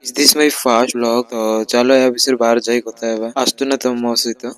Is this my first vlog? तो चलो या फिर बाहर जाई कथा है आस्तु ना तुम मो सहित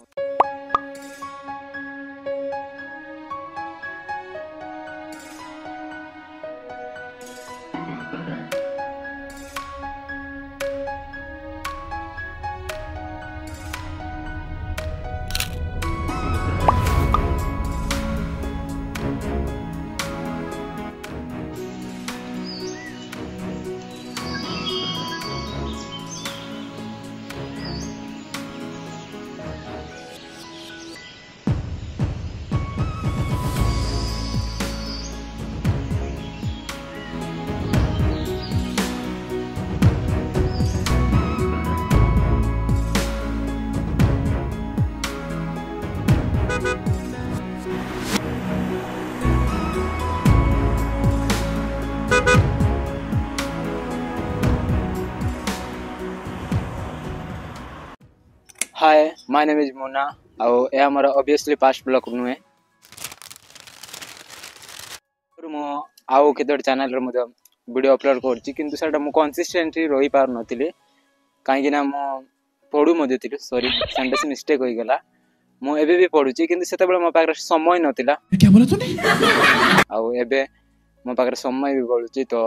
hi my name is Munna आउ ए हमर ऑब्वियसली पास्ट ब्लॉग नुहे मो आउ केतोड चैनल रे मो वीडियो अपलोड करछि किंतु सेटा मो कंसिस्टेंटली रही पार नथिले काहे कि ना मो पढु मध्ये थिले सॉरी सेंटेंस मिस्टेक होई गेला मो एबे भी पढुछि किंतु सेते बेले मो पाकर समय नथिला क्या बोला तूने आउ एबे मो पाकर समय भी बळुछि तो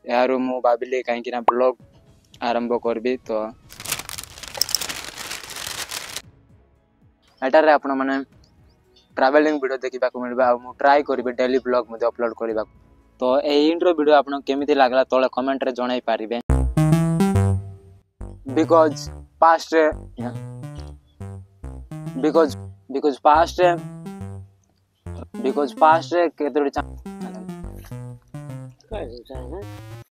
यारो मो भाबिले काहे कि ना ब्लॉग आरंभ करबी तो एटारे आपण माने ट्रैवलिंग वीडियो देखिबा को मिलबा आ मु ट्राई करबे डेली ब्लॉग मध्ये अपलोड करबा तो ए इंट्रो वीडियो आपण केमिति लागला तळे कमेंट रे जणाई पारिबे बिकॉज़ पास्ट बिकॉज़ पास्ट केतोडी